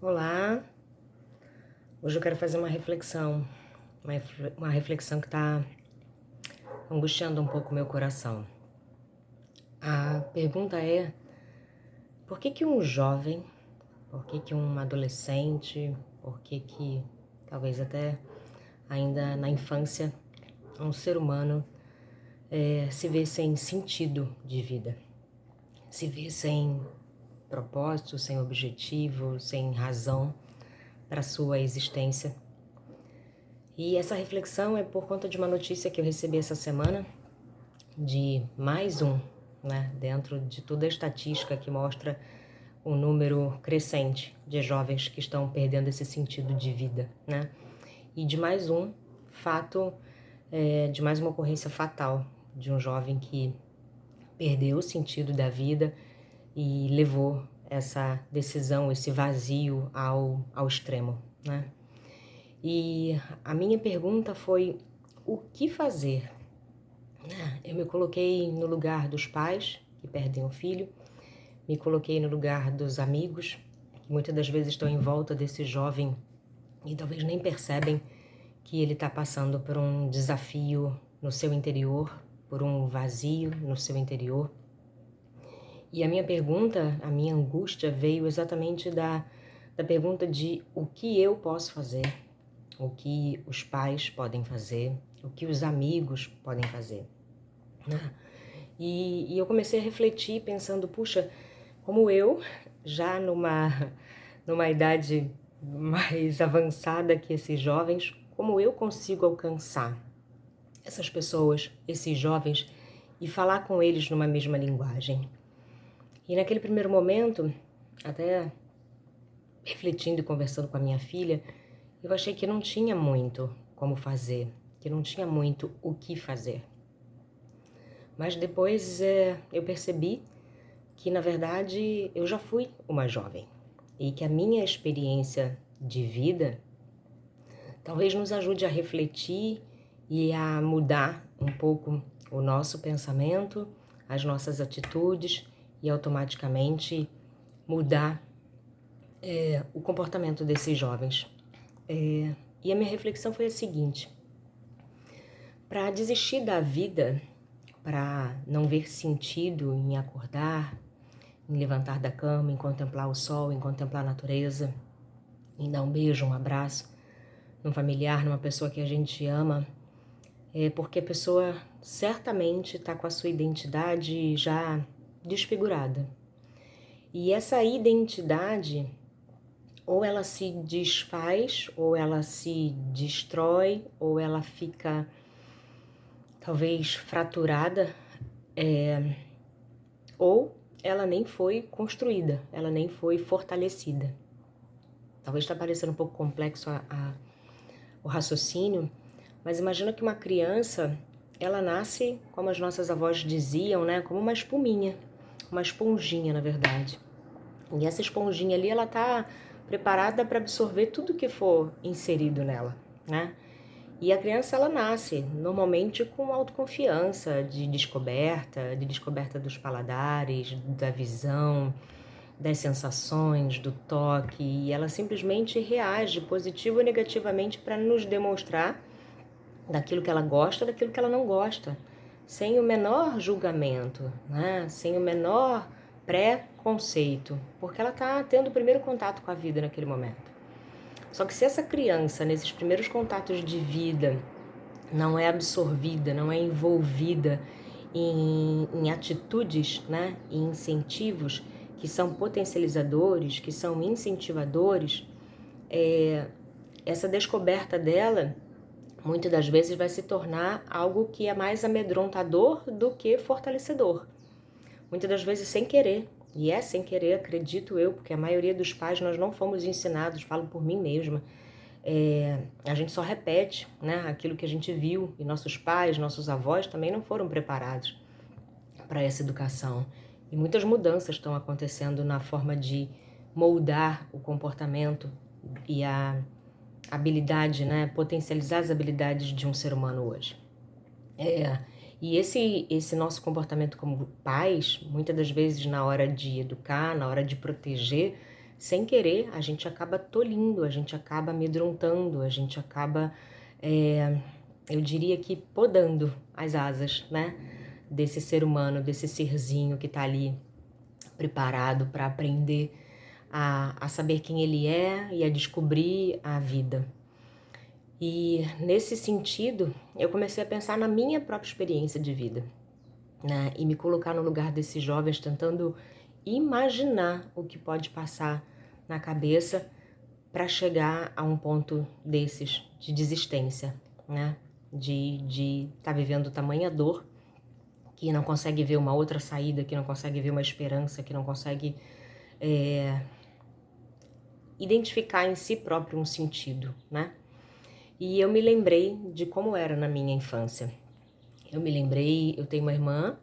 Olá, hoje eu quero fazer uma reflexão, uma reflexão que está angustiando um pouco o meu coração. A pergunta é, por que que um jovem, por que que um adolescente, por que que talvez até ainda na infância, um ser humano se vê sem sentido de vida, se vê sem propósito, sem objetivo, sem razão para sua existência. E essa reflexão é por conta de uma notícia que eu recebi essa semana de mais um, dentro de toda a estatística que mostra um número crescente de jovens que estão perdendo esse sentido de vida, E de mais um fato, de mais uma ocorrência fatal de um jovem que perdeu o sentido da vida e levou essa decisão, esse vazio ao extremo, E a minha pergunta foi, o que fazer? Eu me coloquei no lugar dos pais que perdem um filho, me coloquei no lugar dos amigos, que muitas das vezes estão em volta desse jovem e talvez nem percebem que ele está passando por um desafio no seu interior, por um vazio no seu interior. E a minha pergunta, a minha angústia veio exatamente da pergunta de o que eu posso fazer, o que os pais podem fazer, o que os amigos podem fazer. E eu comecei a refletir pensando, puxa, como eu, já numa idade mais avançada que esses jovens, como eu consigo alcançar essas pessoas, esses jovens, e falar com eles numa mesma linguagem. E naquele primeiro momento, até refletindo e conversando com a minha filha, eu achei que não tinha muito como fazer, que não tinha muito o que fazer. Mas depois eu percebi que, na verdade, eu já fui uma jovem e que a minha experiência de vida talvez nos ajude a refletir e a mudar um pouco o nosso pensamento, as nossas atitudes e automaticamente mudar o comportamento desses jovens. E a minha reflexão foi a seguinte: para desistir da vida, para não ver sentido em acordar, em levantar da cama, em contemplar o sol, em contemplar a natureza, em dar um beijo, um abraço num familiar, numa pessoa que a gente ama, porque a pessoa certamente está com a sua identidade já desfigurada. E essa identidade, ou ela se desfaz, ou ela se destrói, ou ela fica talvez fraturada, ou ela nem foi construída, ela nem foi fortalecida. Talvez está parecendo um pouco complexo o raciocínio, mas imagina que uma criança, ela nasce, como as nossas avós diziam, como uma espuminha, uma esponjinha, na verdade. E essa esponjinha ali, ela está preparada para absorver tudo que for inserido nela, E a criança, ela nasce normalmente com autoconfiança de descoberta dos paladares, da visão, das sensações, do toque, e ela simplesmente reage positivo ou negativamente para nos demonstrar daquilo que ela gosta, daquilo que ela não gosta, sem o menor julgamento, sem o menor pré-conceito, porque ela está tendo o primeiro contato com a vida naquele momento. Só que se essa criança, nesses primeiros contatos de vida, não é absorvida, não é envolvida em atitudes, em incentivos que são potencializadores, que são incentivadores, essa descoberta dela, muitas das vezes, vai se tornar algo que é mais amedrontador do que fortalecedor. Muitas das vezes sem querer, e é sem querer, acredito eu, porque a maioria dos pais nós não fomos ensinados, falo por mim mesma, a gente só repete aquilo que a gente viu, e nossos pais, nossos avós também não foram preparados para essa educação. E muitas mudanças estão acontecendo na forma de moldar o comportamento e a habilidade, potencializar as habilidades de um ser humano hoje. E esse nosso comportamento como pais, muitas das vezes na hora de educar, na hora de proteger, sem querer, a gente acaba tolhindo, a gente acaba amedrontando, a gente acaba, eu diria que podando as asas, né? Desse ser humano, desse serzinho que tá ali preparado para aprender a saber quem ele é e a descobrir a vida. E nesse sentido, eu comecei a pensar na minha própria experiência de vida, né? E me colocar no lugar desses jovens, tentando imaginar o que pode passar na cabeça para chegar a um ponto desses de desistência, né? De estar vivendo tamanha dor, que não consegue ver uma outra saída, que não consegue ver uma esperança, que não consegue identificar em si próprio um sentido, né? E eu me lembrei de como era na minha infância. Eu tenho uma irmã,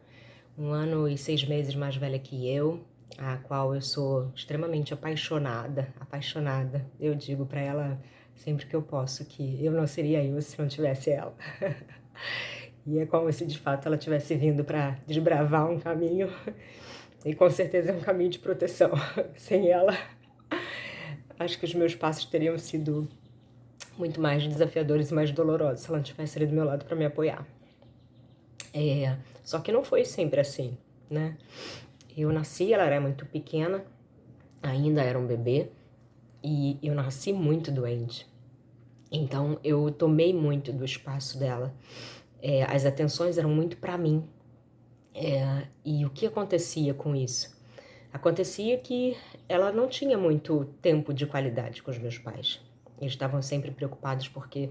1 ano e 6 meses mais velha que eu, a qual eu sou extremamente apaixonada. Eu digo para ela sempre que eu posso que eu não seria eu se não tivesse ela. E é como se de fato ela tivesse vindo para desbravar um caminho, e com certeza é um caminho de proteção. Sem ela, acho que os meus passos teriam sido muito mais desafiadores e mais dolorosos se ela não tivesse ali do meu lado para me apoiar. Só que não foi sempre assim, né? Eu nasci, ela era muito pequena, ainda era um bebê, e eu nasci muito doente. Então eu tomei muito do espaço dela. As atenções eram muito para mim. E o que acontecia com isso? Acontecia que ela não tinha muito tempo de qualidade com os meus pais. Eles estavam sempre preocupados porque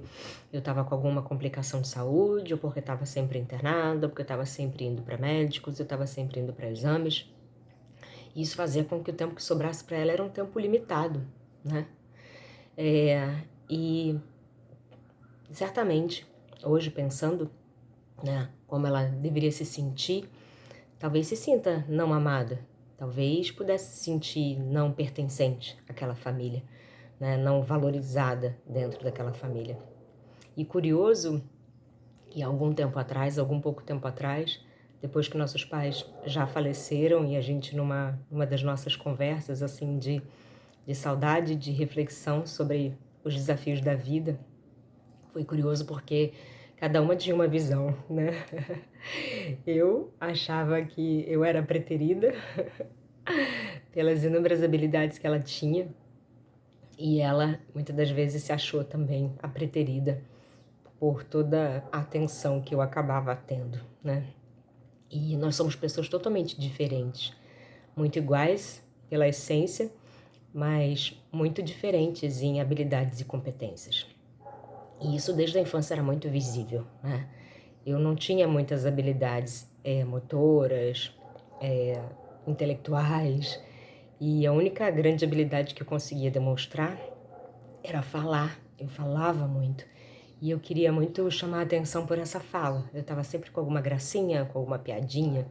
eu estava com alguma complicação de saúde, ou porque estava sempre internada, ou porque eu estava sempre indo para médicos, eu estava sempre indo para exames. E isso fazia com que o tempo que sobrasse para ela era um tempo limitado, né? E certamente, hoje pensando, né, como ela deveria se sentir, talvez se sinta não amada, talvez pudesse se sentir não pertencente àquela família, né, não valorizada dentro daquela família. E curioso que algum pouco tempo atrás, depois que nossos pais já faleceram e a gente numa das nossas conversas assim de saudade, de reflexão sobre os desafios da vida, foi curioso porque cada uma tinha uma visão, né? Eu achava que eu era preterida pelas inúmeras habilidades que ela tinha, e ela muitas das vezes se achou também a preterida por toda a atenção que eu acabava tendo, né? E nós somos pessoas totalmente diferentes, muito iguais pela essência, mas muito diferentes em habilidades e competências. E isso desde a infância era muito visível, né? Eu não tinha muitas habilidades motoras, intelectuais, e a única grande habilidade que eu conseguia demonstrar era falar. Eu falava muito e eu queria muito chamar a atenção por essa fala. Eu estava sempre com alguma gracinha, com alguma piadinha,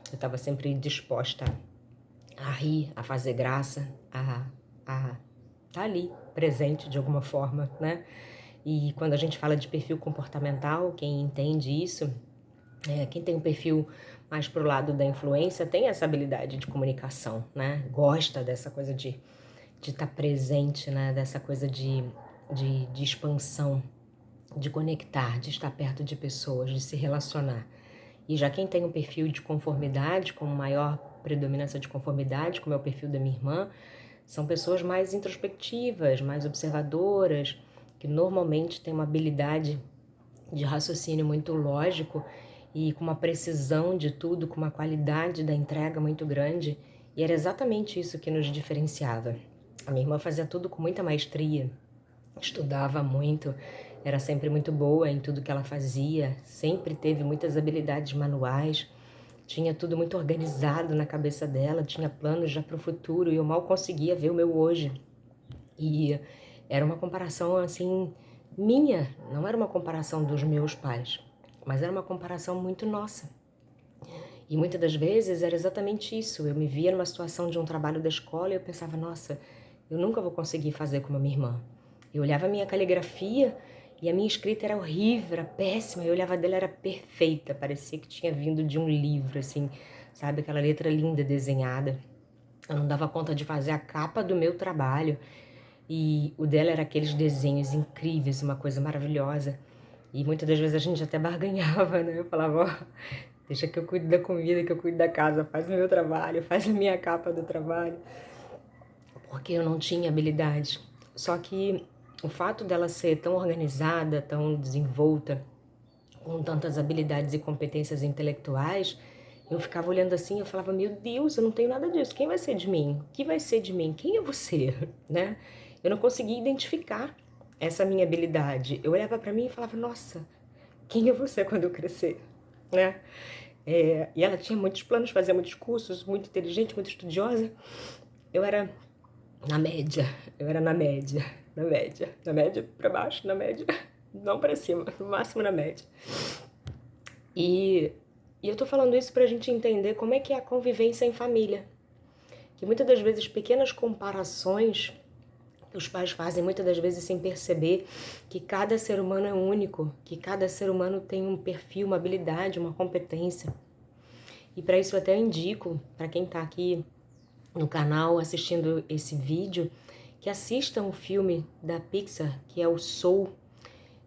eu estava sempre disposta a rir, a fazer graça, a estar ali, presente de alguma forma, né? E quando a gente fala de perfil comportamental, quem entende isso, quem tem um perfil mais pro lado da influência, tem essa habilidade de comunicação, né? Gosta dessa coisa de estar presente, né? Dessa coisa de expansão, de conectar, de estar perto de pessoas, de se relacionar. E já quem tem um perfil de conformidade, com maior predominância de conformidade, como é o perfil da minha irmã, são pessoas mais introspectivas, mais observadoras, que normalmente têm uma habilidade de raciocínio muito lógico e com uma precisão de tudo, com uma qualidade da entrega muito grande. E era exatamente isso que nos diferenciava. A minha irmã fazia tudo com muita maestria, estudava muito, era sempre muito boa em tudo que ela fazia, sempre teve muitas habilidades manuais, tinha tudo muito organizado na cabeça dela, tinha planos já para o futuro e eu mal conseguia ver o meu hoje. E era uma comparação assim minha, não era uma comparação dos meus pais, mas era uma comparação muito nossa. E muitas das vezes era exatamente isso, eu me via numa situação de um trabalho da escola e eu pensava, nossa, eu nunca vou conseguir fazer como a minha irmã. Eu olhava a minha caligrafia e a minha escrita era horrível, era péssima, eu olhava dela, era perfeita, parecia que tinha vindo de um livro, assim, sabe, aquela letra linda desenhada. Eu não dava conta de fazer a capa do meu trabalho. E o dela era aqueles desenhos incríveis, uma coisa maravilhosa. E muitas das vezes a gente até barganhava, né? Eu falava, ó, deixa que eu cuido da comida, que eu cuido da casa, faz o meu trabalho, faz a minha capa do trabalho. Porque eu não tinha habilidade. Só que o fato dela ser tão organizada, tão desenvolta, com tantas habilidades e competências intelectuais, eu ficava olhando assim, eu falava, meu Deus, eu não tenho nada disso, quem vai ser de mim? O que vai ser de mim? Quem é você? Né? Eu não conseguia identificar essa minha habilidade. Eu olhava para mim e falava, nossa, quem é você quando eu crescer? Né? E ela tinha muitos planos, fazia muitos cursos, muito inteligente, muito estudiosa. Eu era na média, na média para baixo, na média, não para cima, no máximo na média. E eu tô falando isso pra gente entender como é que é a convivência em família. Que muitas das vezes pequenas comparações que os pais fazem, muitas das vezes sem perceber que cada ser humano é único, que cada ser humano tem um perfil, uma habilidade, uma competência. E para isso eu até indico, para quem tá aqui no canal assistindo esse vídeo, que assista um filme da Pixar, que é o Soul.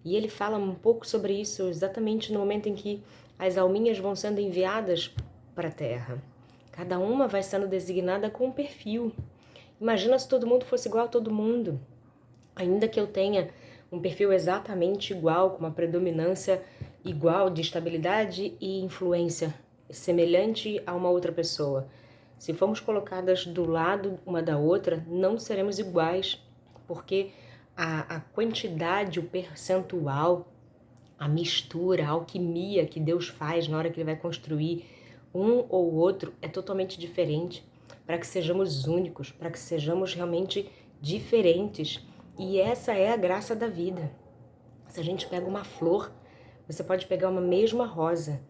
E ele fala um pouco sobre isso exatamente no momento em que as alminhas vão sendo enviadas para a Terra. Cada uma vai sendo designada com um perfil. Imagina se todo mundo fosse igual a todo mundo. Ainda que eu tenha um perfil exatamente igual, com uma predominância igual de estabilidade e influência, semelhante a uma outra pessoa. Se formos colocadas do lado uma da outra, não seremos iguais, porque a quantidade, o percentual, a mistura, a alquimia que Deus faz na hora que Ele vai construir um ou outro é totalmente diferente, para que sejamos únicos, para que sejamos realmente diferentes. E essa é a graça da vida. Se a gente pega uma flor, você pode pegar uma mesma rosa,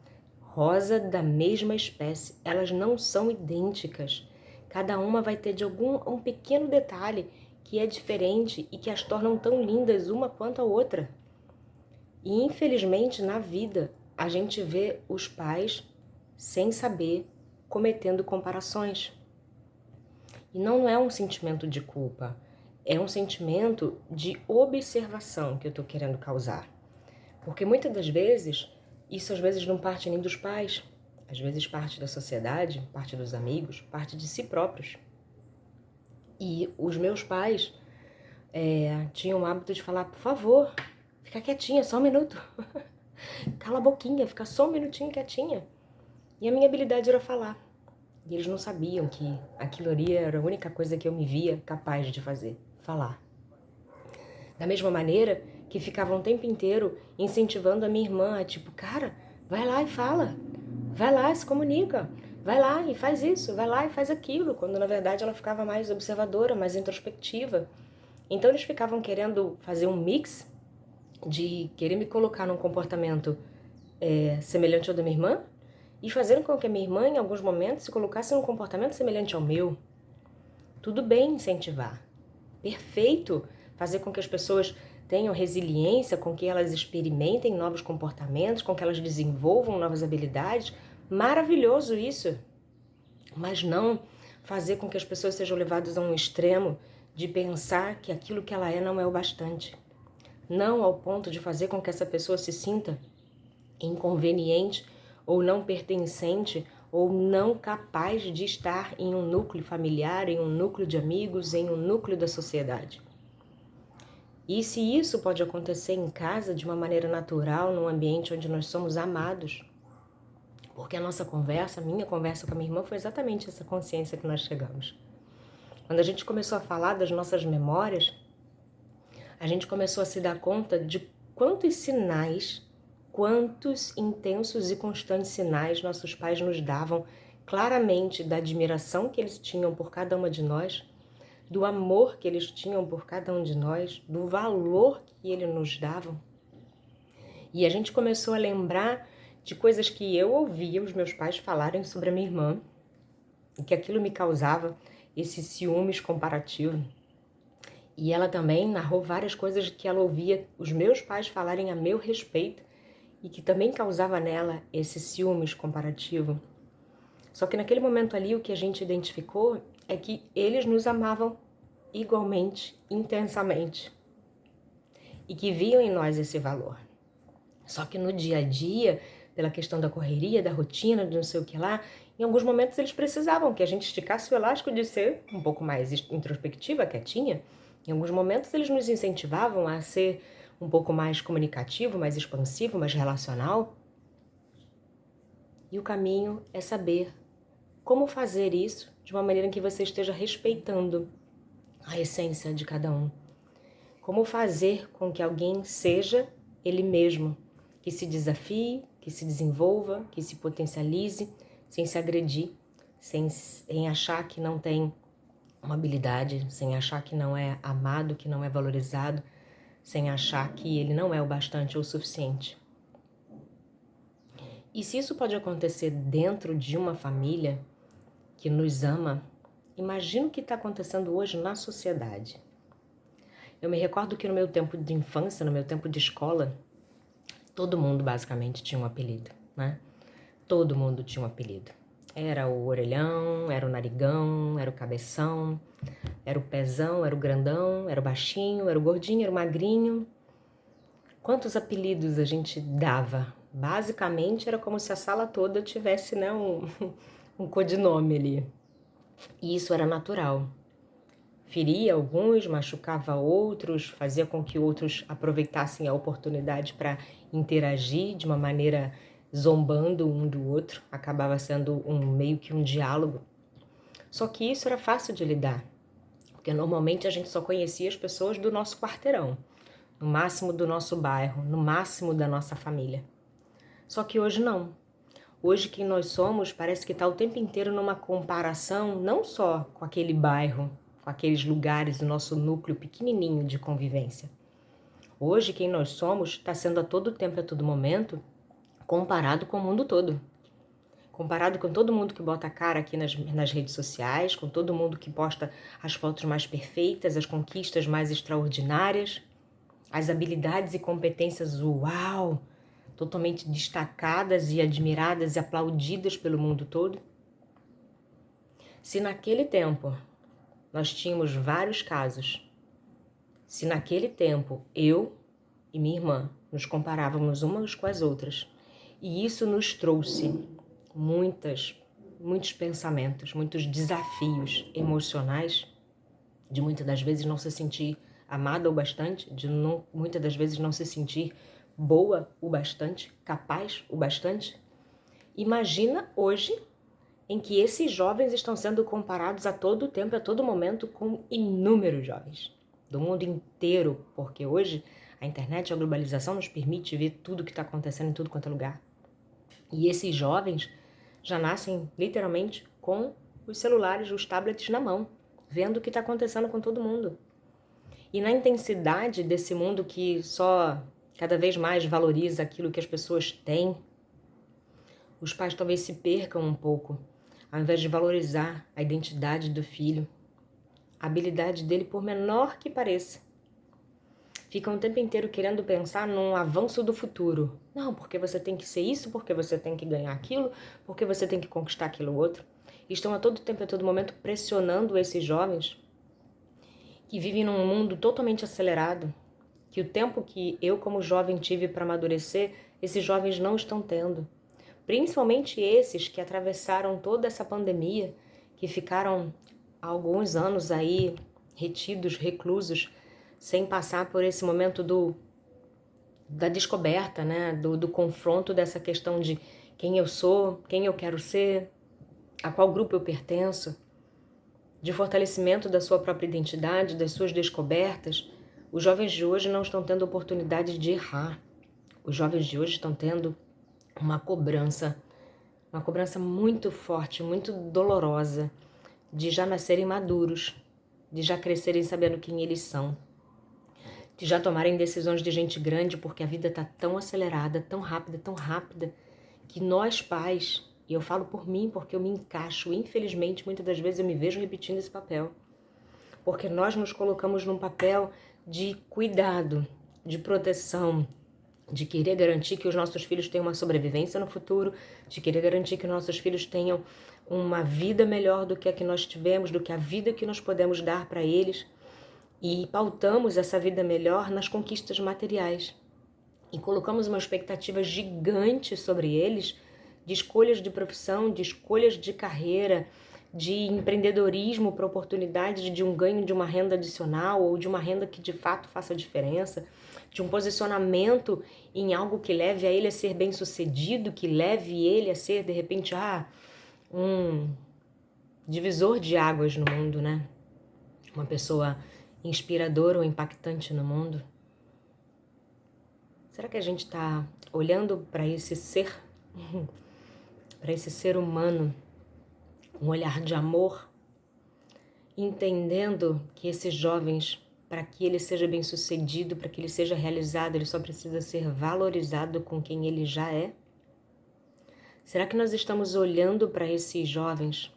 rosa da mesma espécie, elas não são idênticas. Cada uma vai ter de um pequeno detalhe que é diferente e que as tornam tão lindas uma quanto a outra. E infelizmente na vida a gente vê os pais, sem saber, cometendo comparações. E não é um sentimento de culpa, é um sentimento de observação que eu estou querendo causar. Porque muitas das vezes, isso às vezes não parte nem dos pais, às vezes parte da sociedade, parte dos amigos, parte de si próprios. E os meus pais tinham o hábito de falar, por favor, fica quietinha, só um minuto. Cala a boquinha, fica só um minutinho quietinha. E a minha habilidade era falar. E eles não sabiam que aquilo ali era a única coisa que eu me via capaz de fazer, falar. Da mesma maneira que ficavam o tempo inteiro incentivando a minha irmã, tipo, cara, vai lá e fala, vai lá e se comunica, vai lá e faz isso, vai lá e faz aquilo, quando na verdade ela ficava mais observadora, mais introspectiva. Então eles ficavam querendo fazer um mix de querer me colocar num comportamento semelhante ao da minha irmã e fazendo com que a minha irmã, em alguns momentos, se colocasse num comportamento semelhante ao meu. Tudo bem incentivar. Perfeito fazer com que as pessoas tenham resiliência, com que elas experimentem novos comportamentos, com que elas desenvolvam novas habilidades. Maravilhoso isso. Mas não fazer com que as pessoas sejam levadas a um extremo de pensar que aquilo que ela é não é o bastante. Não ao ponto de fazer com que essa pessoa se sinta inconveniente ou não pertencente ou não capaz de estar em um núcleo familiar, em um núcleo de amigos, em um núcleo da sociedade. E se isso pode acontecer em casa de uma maneira natural, num ambiente onde nós somos amados, porque a nossa conversa, a minha conversa com a minha irmã foi exatamente essa consciência que nós chegamos. Quando a gente começou a falar das nossas memórias, a gente começou a se dar conta de quantos sinais, quantos intensos e constantes sinais nossos pais nos davam claramente da admiração que eles tinham por cada uma de nós, do amor que eles tinham por cada um de nós, do valor que eles nos davam. E a gente começou a lembrar de coisas que eu ouvia os meus pais falarem sobre a minha irmã, e que aquilo me causava esse ciúmes comparativo. E ela também narrou várias coisas que ela ouvia os meus pais falarem a meu respeito e que também causava nela esse ciúmes comparativo. Só que naquele momento ali o que a gente identificou é que eles nos amavam igualmente, intensamente, e que viam em nós esse valor. Só que no dia a dia, pela questão da correria, da rotina, de não sei o que lá, em alguns momentos eles precisavam que a gente esticasse o elástico de ser um pouco mais introspectiva, quietinha. Em alguns momentos eles nos incentivavam a ser um pouco mais comunicativo, mais expansivo, mais relacional. E o caminho é saber como fazer isso de uma maneira em que você esteja respeitando a essência de cada um. Como fazer com que alguém seja ele mesmo, que se desafie, que se desenvolva, que se potencialize, sem se agredir, sem achar que não tem uma habilidade, sem achar que não é amado, que não é valorizado, sem achar que ele não é o bastante ou o suficiente. E se isso pode acontecer dentro de uma família que nos ama, imagina o que está acontecendo hoje na sociedade. Eu me recordo que no meu tempo de infância, no meu tempo de escola, todo mundo basicamente tinha um apelido, né? Todo mundo tinha um apelido. Era o orelhão, era o narigão, era o cabeção, era o pezão, era o grandão, era o baixinho, era o gordinho, era o magrinho. Quantos apelidos a gente dava? Basicamente era como se a sala toda tivesse, né, um codinome ali. E isso era natural. Feria alguns, machucava outros, fazia com que outros aproveitassem a oportunidade para interagir de uma maneira zombando um do outro. Acabava sendo meio que um diálogo. Só que isso era fácil de lidar, porque normalmente a gente só conhecia as pessoas do nosso quarteirão, no máximo do nosso bairro, no máximo da nossa família. Só que hoje não. Hoje quem nós somos parece que está o tempo inteiro numa comparação não só com aquele bairro, com aqueles lugares do nosso núcleo pequenininho de convivência. Hoje quem nós somos está sendo a todo tempo, a todo momento, comparado com o mundo todo. Comparado com todo mundo que bota a cara aqui nas redes sociais, com todo mundo que posta as fotos mais perfeitas, as conquistas mais extraordinárias, as habilidades e competências uau, totalmente destacadas e admiradas e aplaudidas pelo mundo todo. Se naquele tempo nós tínhamos vários casos, se naquele tempo eu e minha irmã nos comparávamos umas com as outras, e isso nos trouxe muitos pensamentos, muitos desafios emocionais, de muitas das vezes não se sentir amada o bastante, de muitas das vezes não se sentir boa o bastante, capaz o bastante. Imagina hoje em que esses jovens estão sendo comparados a todo tempo, a todo momento, com inúmeros jovens do mundo inteiro, porque hoje a internet e a globalização nos permite ver tudo o que está acontecendo em tudo quanto é lugar. E esses jovens já nascem literalmente com os celulares, os tablets na mão, vendo o que está acontecendo com todo mundo. E na intensidade desse mundo que só cada vez mais valoriza aquilo que as pessoas têm, os pais talvez se percam um pouco, ao invés de valorizar a identidade do filho, a habilidade dele, por menor que pareça. Ficam o tempo inteiro querendo pensar num avanço do futuro. Não, porque você tem que ser isso, porque você tem que ganhar aquilo, porque você tem que conquistar aquilo outro. Estão a todo tempo, a todo momento, pressionando esses jovens que vivem num mundo totalmente acelerado, que o tempo que eu como jovem tive para amadurecer, esses jovens não estão tendo. Principalmente esses que atravessaram toda essa pandemia, que ficaram há alguns anos aí retidos, reclusos, sem passar por esse momento da descoberta, né? do confronto dessa questão de quem eu sou, quem eu quero ser, a qual grupo eu pertenço, de fortalecimento da sua própria identidade, das suas descobertas. Os jovens de hoje não estão tendo oportunidade de errar. Os jovens de hoje estão tendo uma cobrança muito forte, muito dolorosa, de já nascerem maduros, de já crescerem sabendo quem eles são, de já tomarem decisões de gente grande, porque a vida está tão acelerada, tão rápida, que nós pais, e eu falo por mim, porque eu me encaixo, infelizmente, muitas das vezes eu me vejo repetindo esse papel, porque nós nos colocamos num papel de cuidado, de proteção, de querer garantir que os nossos filhos tenham uma sobrevivência no futuro, de querer garantir que nossos filhos tenham uma vida melhor do que a que nós tivemos, do que a vida que nós podemos dar para eles, e pautamos essa vida melhor nas conquistas materiais. E colocamos uma expectativa gigante sobre eles, de escolhas de profissão, de escolhas de carreira, de empreendedorismo para oportunidade de um ganho de uma renda adicional ou de uma renda que de fato faça diferença, de um posicionamento em algo que leve a ele a ser bem-sucedido, que leve ele a ser, de repente, um divisor de águas no mundo, né? Uma pessoa inspiradora ou impactante no mundo. Será que a gente está olhando para esse ser, para esse ser humano, um olhar de amor, entendendo que esses jovens, para que ele seja bem-sucedido, para que ele seja realizado, ele só precisa ser valorizado com quem ele já é? Será que nós estamos olhando para esses jovens,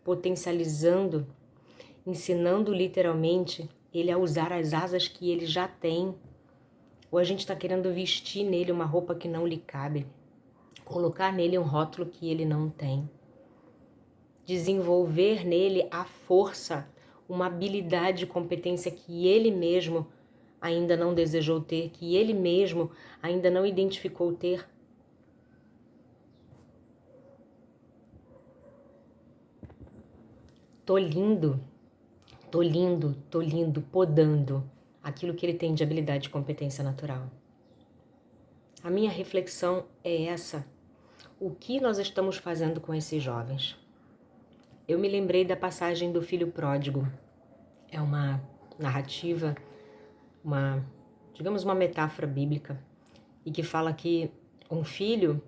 potencializando, ensinando literalmente ele a usar as asas que ele já tem? Ou a gente está querendo vestir nele uma roupa que não lhe cabe, colocar nele um rótulo que ele não tem? Desenvolver nele a força, uma habilidade e competência que ele mesmo ainda não desejou ter, que ele mesmo ainda não identificou ter. Tô lindo, podando aquilo que ele tem de habilidade e competência natural. A minha reflexão é essa. O que nós estamos fazendo com esses jovens? Eu me lembrei da passagem do filho pródigo. É uma narrativa, digamos uma metáfora bíblica, e que fala que um filho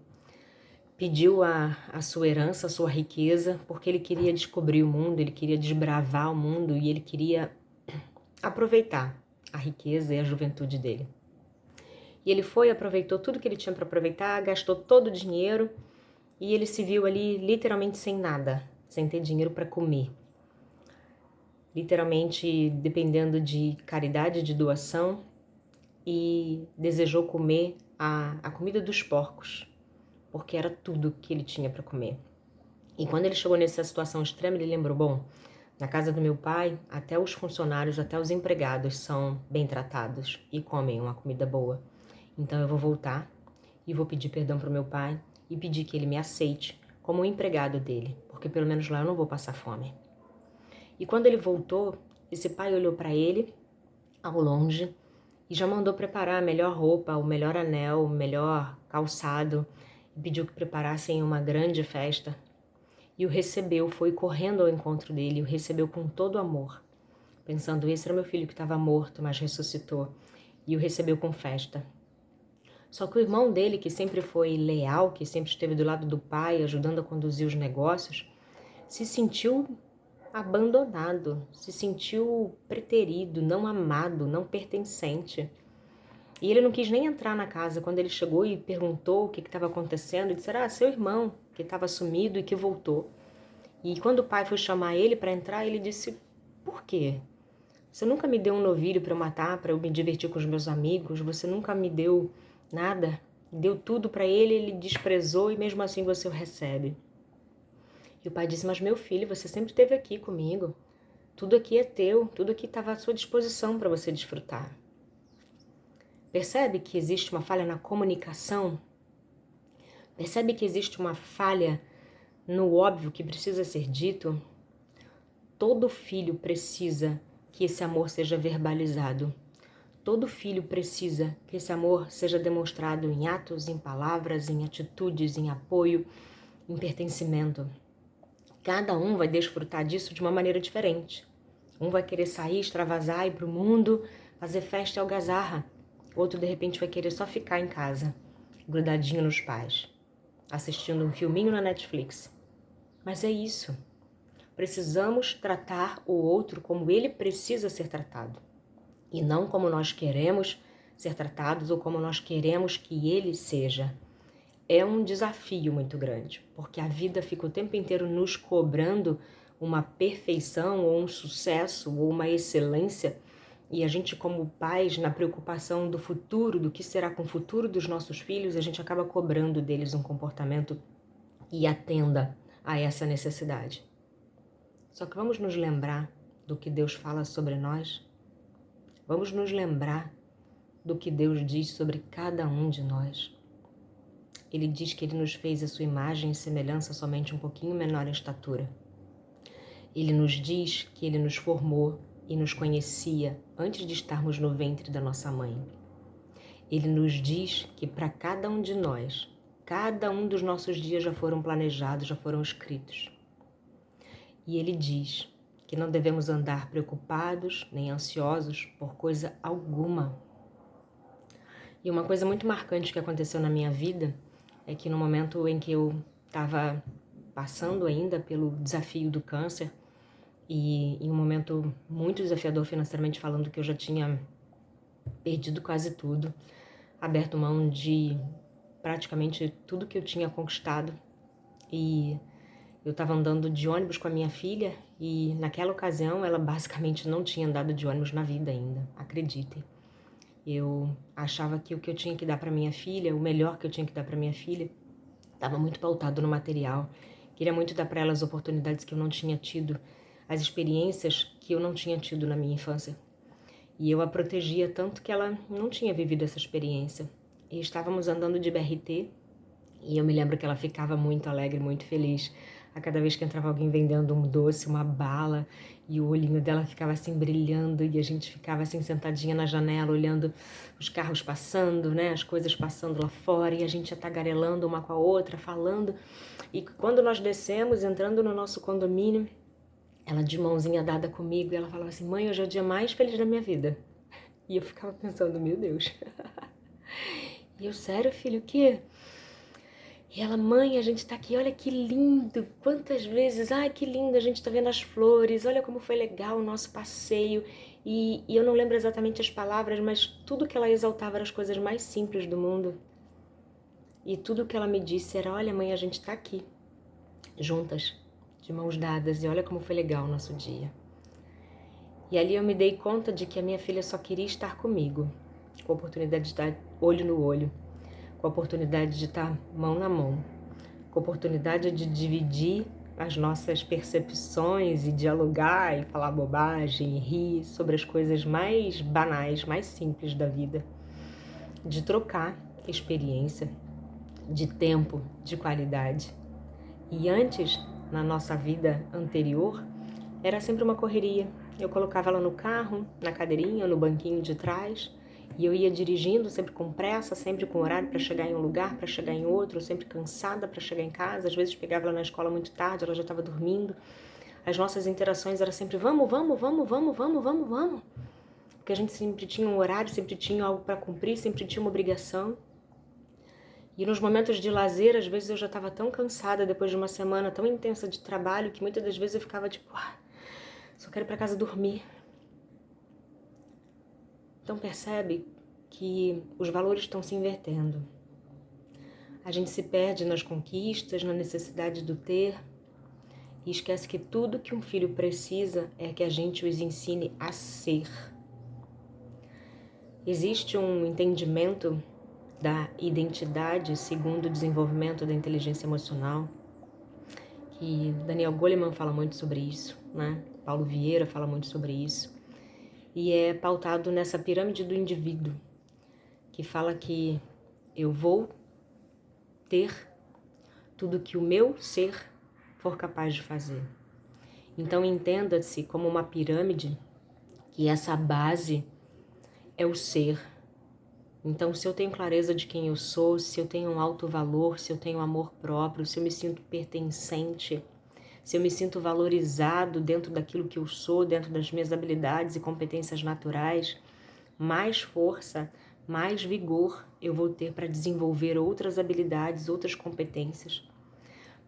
pediu a sua herança, a sua riqueza, porque ele queria descobrir o mundo, ele queria desbravar o mundo e ele queria aproveitar a riqueza e a juventude dele. E ele foi, aproveitou tudo que ele tinha para aproveitar, gastou todo o dinheiro e ele se viu ali literalmente sem nada, sem ter dinheiro para comer. Literalmente dependendo de caridade, de doação, e desejou comer a comida dos porcos, porque era tudo que ele tinha para comer. E quando ele chegou nessa situação extrema, ele lembrou, bom, na casa do meu pai, até os funcionários, até os empregados são bem tratados e comem uma comida boa. Então eu vou voltar e vou pedir perdão para o meu pai e pedir que ele me aceite como um empregado dele, porque pelo menos lá eu não vou passar fome. E quando ele voltou, esse pai olhou para ele ao longe e já mandou preparar a melhor roupa, o melhor anel, o melhor calçado, e pediu que preparassem uma grande festa. E o recebeu, foi correndo ao encontro dele, o recebeu com todo amor, pensando, esse era meu filho que estava morto, mas ressuscitou, e o recebeu com festa. Só que o irmão dele, que sempre foi leal, que sempre esteve do lado do pai, ajudando a conduzir os negócios, se sentiu abandonado, se sentiu preterido, não amado, não pertencente. E ele não quis nem entrar na casa. Quando ele chegou e perguntou o que estava acontecendo, ele disse, seu irmão, que estava sumido e que voltou. E quando o pai foi chamar ele para entrar, ele disse, por quê? Você nunca me deu um novilho para eu matar, para eu me divertir com os meus amigos, você nunca me deu nada, deu tudo para ele, ele desprezou e mesmo assim você o recebe. E o pai disse, mas meu filho, você sempre esteve aqui comigo, tudo aqui é teu, tudo aqui estava à sua disposição para você desfrutar. Percebe que existe uma falha na comunicação? Percebe que existe uma falha no óbvio que precisa ser dito? Todo filho precisa que esse amor seja verbalizado. Todo filho precisa que esse amor seja demonstrado em atos, em palavras, em atitudes, em apoio, em pertencimento. Cada um vai desfrutar disso de uma maneira diferente. Um vai querer sair, extravasar, ir para o mundo, fazer festa e algazarra. Outro, de repente, vai querer só ficar em casa, grudadinho nos pais, assistindo um filminho na Netflix. Mas é isso. Precisamos tratar o outro como ele precisa ser tratado. E não como nós queremos ser tratados ou como nós queremos que ele seja. É um desafio muito grande, porque a vida fica o tempo inteiro nos cobrando uma perfeição ou um sucesso ou uma excelência E a gente, como pais, na preocupação do futuro, do que será com o futuro dos nossos filhos, a gente acaba cobrando deles um comportamento que atenda a essa necessidade. Só que vamos nos lembrar do que Deus fala sobre nós. Vamos nos lembrar do que Deus diz sobre cada um de nós. Ele diz que Ele nos fez a sua imagem e semelhança somente um pouquinho menor em estatura. Ele nos diz que Ele nos formou e nos conhecia antes de estarmos no ventre da nossa mãe. Ele nos diz que para cada um de nós, cada um dos nossos dias já foram planejados, já foram escritos. E Ele diz que não devemos andar preocupados nem ansiosos por coisa alguma. E uma coisa muito marcante que aconteceu na minha vida é que no momento em que eu estava passando ainda pelo desafio do câncer, e em um momento muito desafiador financeiramente falando, que eu já tinha perdido quase tudo, aberto mão de praticamente tudo que eu tinha conquistado, e eu estava andando de ônibus com a minha filha, e naquela ocasião ela basicamente não tinha andado de ônibus na vida ainda, acreditem. Eu achava que o que eu tinha que dar para minha filha, o melhor que eu tinha que dar para minha filha, estava muito pautado no material. Queria muito dar para ela as oportunidades que eu não tinha tido, as experiências que eu não tinha tido na minha infância. E eu a protegia tanto que ela não tinha vivido essa experiência. E estávamos andando de BRT, e eu me lembro que ela ficava muito alegre, muito feliz a cada vez que entrava alguém vendendo um doce, uma bala, e o olhinho dela ficava assim brilhando, e a gente ficava assim sentadinha na janela olhando os carros passando, né, as coisas passando lá fora, e a gente ia tagarelando uma com a outra, falando. E quando nós descemos, entrando no nosso condomínio, ela de mãozinha dada comigo, e ela falava assim: mãe, hoje é o dia mais feliz da minha vida. E eu ficava pensando, meu Deus. E eu, sério, filho, o quê? E ela: mãe, a gente tá aqui, olha que lindo, quantas vezes, ai que lindo, a gente tá vendo as flores, olha como foi legal o nosso passeio. E eu não lembro exatamente as palavras, mas tudo que ela exaltava eram as coisas mais simples do mundo. E tudo que ela me disse era: olha mãe, a gente tá aqui, juntas, de mãos dadas, e olha como foi legal o nosso dia. E ali eu me dei conta de que a minha filha só queria estar comigo, com a oportunidade de estar olho no olho, com a oportunidade de estar mão na mão, com a oportunidade de dividir as nossas percepções e dialogar e falar bobagem e rir sobre as coisas mais banais, mais simples da vida, de trocar experiência, de tempo, de qualidade. E antes, na nossa vida anterior, era sempre uma correria. Eu colocava ela no carro, na cadeirinha, no banquinho de trás, e eu ia dirigindo, sempre com pressa, sempre com horário para chegar em um lugar, para chegar em outro, sempre cansada para chegar em casa. Às vezes pegava ela na escola muito tarde, ela já estava dormindo. As nossas interações eram sempre vamos, vamos, vamos, vamos, vamos, vamos, vamos. Porque a gente sempre tinha um horário, sempre tinha algo para cumprir, sempre tinha uma obrigação. E nos momentos de lazer, às vezes eu já estava tão cansada depois de uma semana tão intensa de trabalho, que muitas das vezes eu ficava tipo, só quero ir para casa dormir. Então percebe que os valores estão se invertendo. A gente se perde nas conquistas, na necessidade do ter, e esquece que tudo que um filho precisa é que a gente os ensine a ser. Existe um entendimento da identidade segundo o desenvolvimento da inteligência emocional, que Daniel Goleman fala muito sobre isso, né? Paulo Vieira fala muito sobre isso, e é pautado nessa pirâmide do indivíduo, que fala que eu vou ter tudo que o meu ser for capaz de fazer. Então entenda-se como uma pirâmide, que essa base é o ser. Então, se eu tenho clareza de quem eu sou, se eu tenho um alto valor, se eu tenho amor próprio, se eu me sinto pertencente, se eu me sinto valorizado dentro daquilo que eu sou, dentro das minhas habilidades e competências naturais, mais força, mais vigor eu vou ter para desenvolver outras habilidades, outras competências.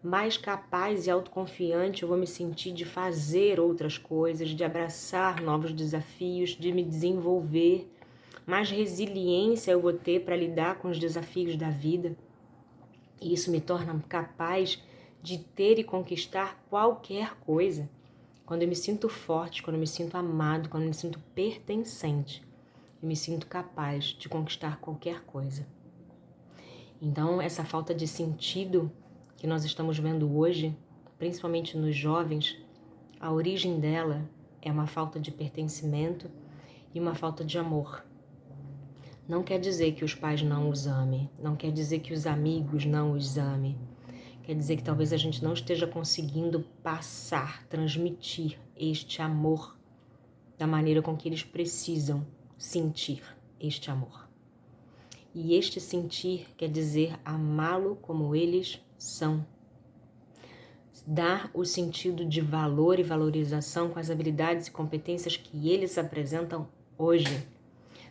Mais capaz e autoconfiante eu vou me sentir de fazer outras coisas, de abraçar novos desafios, de me desenvolver. Mais resiliência eu vou ter para lidar com os desafios da vida. E isso me torna capaz de ter e conquistar qualquer coisa. Quando eu me sinto forte, quando eu me sinto amado, quando eu me sinto pertencente, eu me sinto capaz de conquistar qualquer coisa. Então, essa falta de sentido que nós estamos vendo hoje, principalmente nos jovens, a origem dela é uma falta de pertencimento e uma falta de amor. Não quer dizer que os pais não os amem, não quer dizer que os amigos não os amem. Quer dizer que talvez a gente não esteja conseguindo passar, transmitir este amor da maneira com que eles precisam sentir este amor. E este sentir quer dizer amá-lo como eles são. Dar o sentido de valor e valorização com as habilidades e competências que eles apresentam hoje,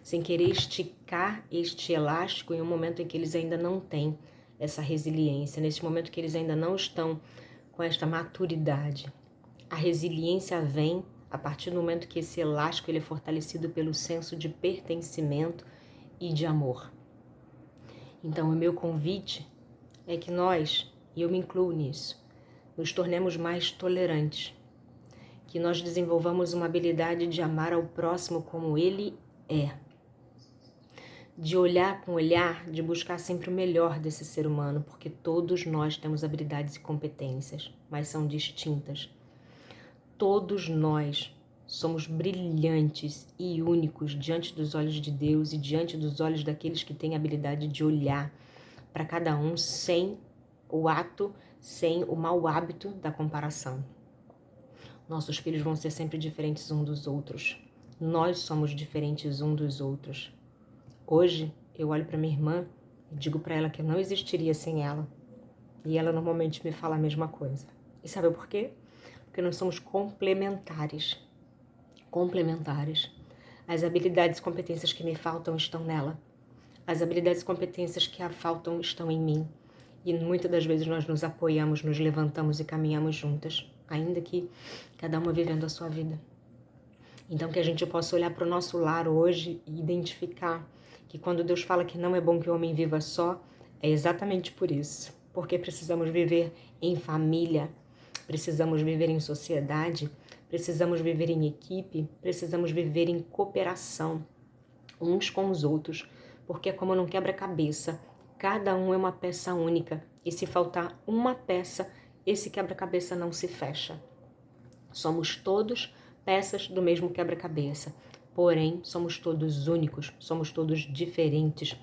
sem querer esticar este elástico em um momento em que eles ainda não têm essa resiliência, nesse momento que eles ainda não estão com esta maturidade. A resiliência vem a partir do momento que esse elástico ele é fortalecido pelo senso de pertencimento e de amor. Então, o meu convite é que nós, e eu me incluo nisso, nos tornemos mais tolerantes, que nós desenvolvamos uma habilidade de amar ao próximo como ele é, de olhar com olhar, de buscar sempre o melhor desse ser humano, porque todos nós temos habilidades e competências, mas são distintas. Todos nós somos brilhantes e únicos diante dos olhos de Deus e diante dos olhos daqueles que têm a habilidade de olhar para cada um sem o mau hábito da comparação. Nossos filhos vão ser sempre diferentes uns dos outros. Nós somos diferentes uns dos outros. Hoje, eu olho para minha irmã e digo para ela que eu não existiria sem ela. E ela normalmente me fala a mesma coisa. E sabe por quê? Porque nós somos complementares. Complementares. As habilidades e competências que me faltam estão nela. As habilidades e competências que a faltam estão em mim. E muitas das vezes nós nos apoiamos, nos levantamos e caminhamos juntas, ainda que cada uma vivendo a sua vida. Então que a gente possa olhar para o nosso lar hoje e identificar que quando Deus fala que não é bom que o homem viva só, é exatamente por isso. Porque precisamos viver em família, precisamos viver em sociedade, precisamos viver em equipe, precisamos viver em cooperação uns com os outros, porque é como num quebra-cabeça, cada um é uma peça única, e se faltar uma peça, esse quebra-cabeça não se fecha. Somos todos peças do mesmo quebra-cabeça, porém somos todos únicos, somos todos diferentes,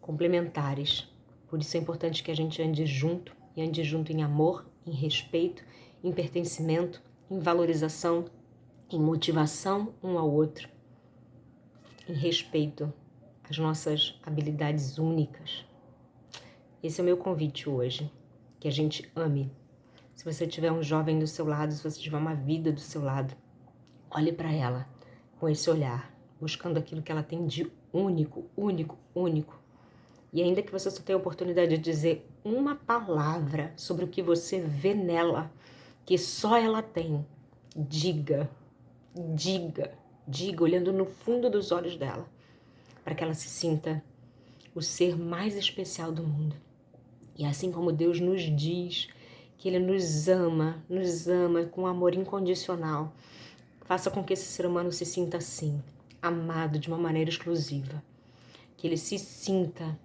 complementares. Por isso é importante que a gente ande junto, e ande junto em amor, em respeito, em pertencimento, em valorização, em motivação um ao outro, em respeito às nossas habilidades únicas. Esse é o meu convite hoje, que a gente ame. Se você tiver um jovem do seu lado, se você tiver uma vida do seu lado, olhe para ela com esse olhar, buscando aquilo que ela tem de único, único, único. E ainda que você só tenha a oportunidade de dizer uma palavra sobre o que você vê nela, que só ela tem, diga, olhando no fundo dos olhos dela, para que ela se sinta o ser mais especial do mundo. E assim como Deus nos diz que Ele nos ama com amor incondicional, faça com que esse ser humano se sinta assim, amado de uma maneira exclusiva. Que ele se sinta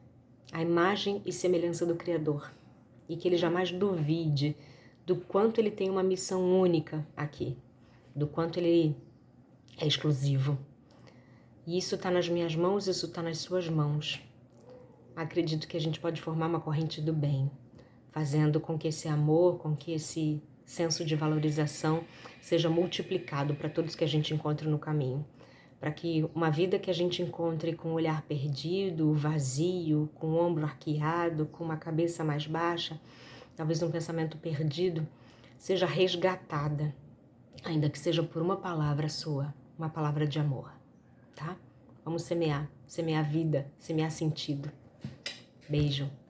a imagem e semelhança do Criador. E que ele jamais duvide do quanto ele tem uma missão única aqui. Do quanto ele é exclusivo. E isso está nas minhas mãos, isso está nas suas mãos. Acredito que a gente pode formar uma corrente do bem, fazendo com que esse amor, com que esse senso de valorização seja multiplicado para todos que a gente encontra no caminho. Para que uma vida que a gente encontre com o olhar perdido, vazio, com o ombro arqueado, com uma cabeça mais baixa, talvez um pensamento perdido, seja resgatada, ainda que seja por uma palavra sua, uma palavra de amor, tá? Vamos semear vida, semear sentido. Beijo.